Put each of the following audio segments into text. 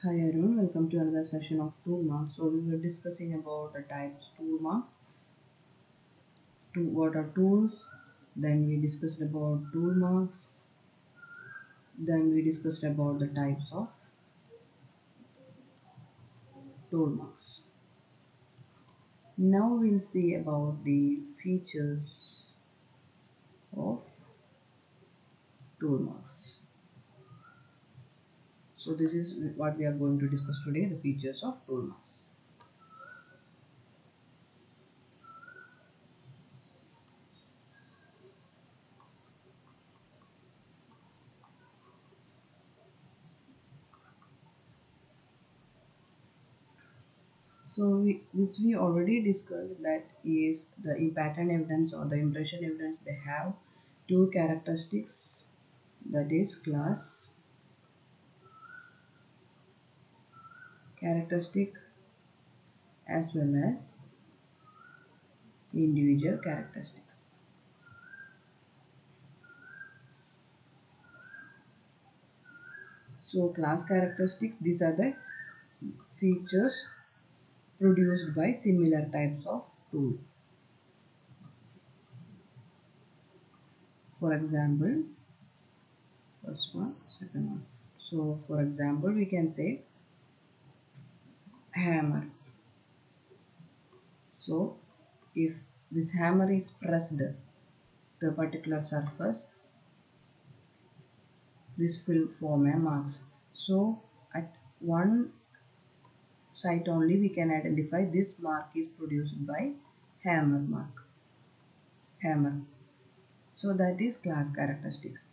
Hi everyone, welcome to another session of tool marks. So we were discussing about the types tool marks, what are tools, then we discussed about tool marks, then we discussed about the types of tool marks. Now we'll see about the features of tool marks. So this is what we are going to discuss today, the features of tool marks. So we already discussed, that is the pattern evidence or the impression evidence. They have two characteristics, that is class characteristic as well as individual characteristics. So class characteristics, these are the features produced by similar types of tool. For example, first one, second one. So for example, we can say hammer. So if this hammer is pressed to a particular surface, this will form a mark. So at one site only we can identify this mark is produced by hammer. So that is class characteristics.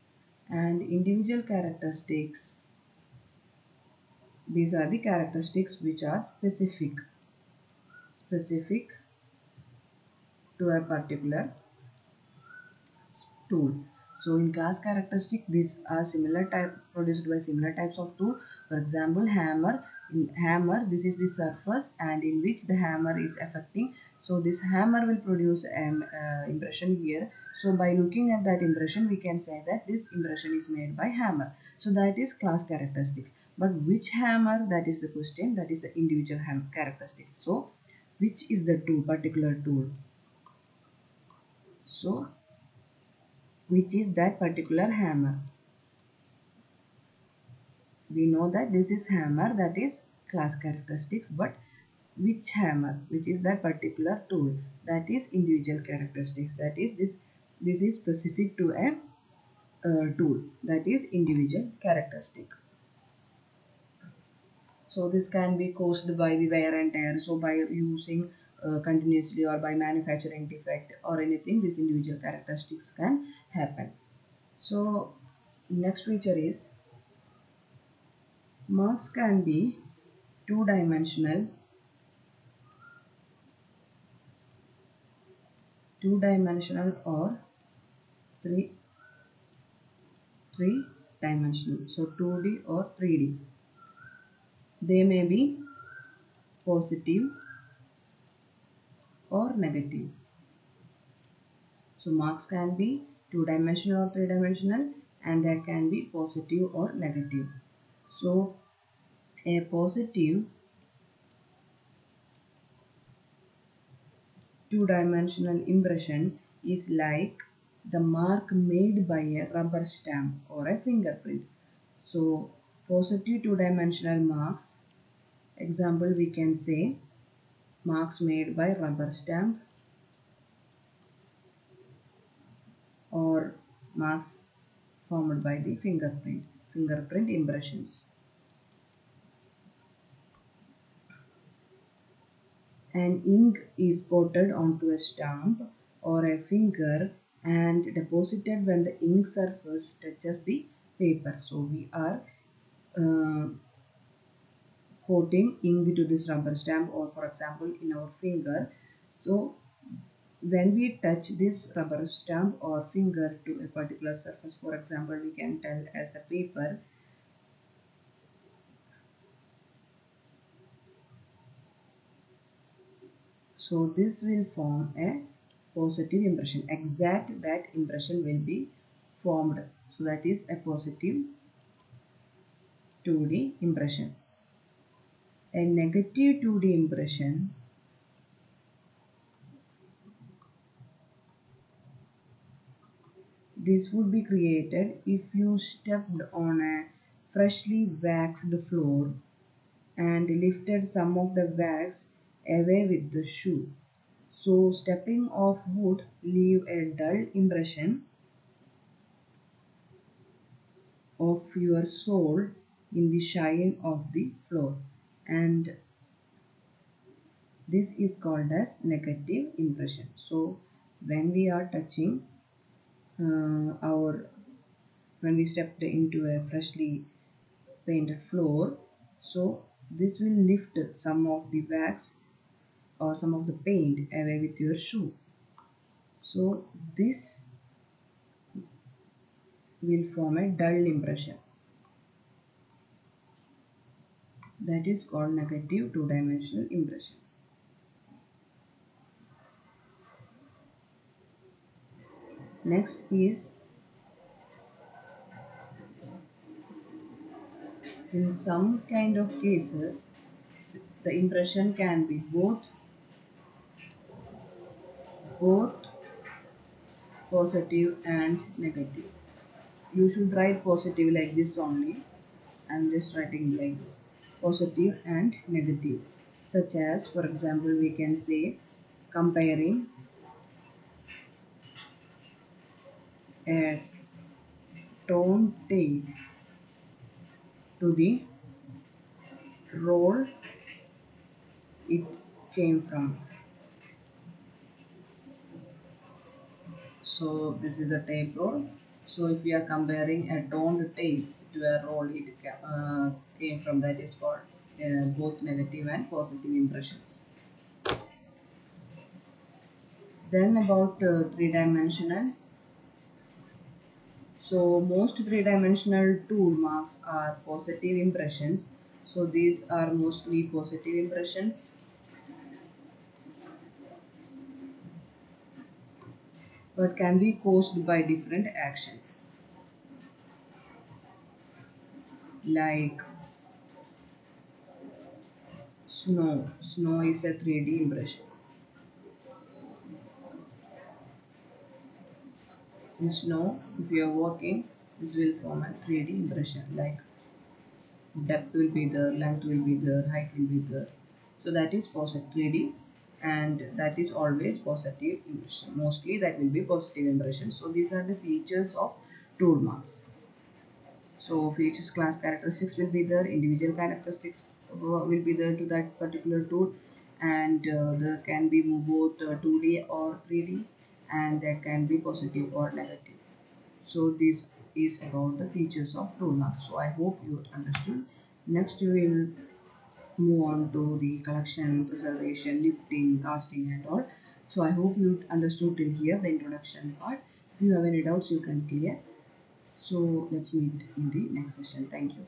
And individual characteristics, these are the characteristics which are specific to a particular tool. So in class characteristic, these are similar type produced by similar types of tool. For example, hammer. In hammer, this is the surface and in which the hammer is affecting. So this hammer will produce an impression here. So by looking at that impression, we can say that this impression is made by hammer. So that is class characteristics. But which hammer? That is the question. That is the individual characteristics. So which is the tool, particular tool? So which is that particular hammer? We know that this is hammer, that is class characteristics, but which hammer, which is that particular tool, that is individual characteristics. That is this is specific to a tool, that is individual characteristic. So this can be caused by the wear and tear, so by using continuously or by manufacturing defect or anything, these individual characteristics can happen. So next feature is marks can be two-dimensional, or three three dimensional. So 2D or 3D. They may be positive or negative. So marks can be two-dimensional or three-dimensional, and they can be positive or negative. So a positive two-dimensional impression is like the mark made by a rubber stamp or a fingerprint. So positive two-dimensional marks, example we can say marks made by rubber stamp or marks formed by the fingerprint impressions. An ink is coated onto a stamp or a finger and deposited when the ink surface touches the paper. So we are uh, coating ink to this rubber stamp, or for example in our finger. So when we touch this rubber stamp or finger to a particular surface, for example we can tell as a paper, so this will form a positive impression. Exact that impression will be formed. So that is a positive 2D impression. A negative 2D impression, this would be created if you stepped on a freshly waxed floor and lifted some of the wax away with the shoe. So stepping off would leave a dull impression of your sole in the shine of the floor, and this is called as negative impression. So when we are touching our when we stepped into a freshly painted floor, so this will lift some of the wax or some of the paint away with your shoe. So this will form a dull impression, that is called negative two-dimensional impression. Next is, in some kind of cases the impression can be both positive and negative. You should write positive like this only. I'm just writing like this, positive and negative. Such as, for example, we can say comparing a torn tail to the roll it came from. So this is the tape roll. So if we are comparing a toned tape to a roll it came from, that is called both negative and positive impressions. Then about three-dimensional. So most three-dimensional tool marks are positive impressions. So these are mostly positive impressions, but can be caused by different actions. Like snow. Snow is a 3D impression. In snow, if you are walking, this will form a 3D impression. Like depth will be there, length will be there, height will be there. So that is positive 3D, and that is always positive impression. Mostly that will be positive impression. So these are the features of tool marks. So features, class characteristics will be there, individual characteristics will be there to that particular tool, and there can be both 2D or 3D, and that can be positive or negative. So this is about the features of tool marks. So I hope you understood. Next we will move on to the collection, preservation, lifting, casting and all. So I hope you understood till here the introduction part. If you have any doubts you can clear. So let's meet in the next session. Thank you.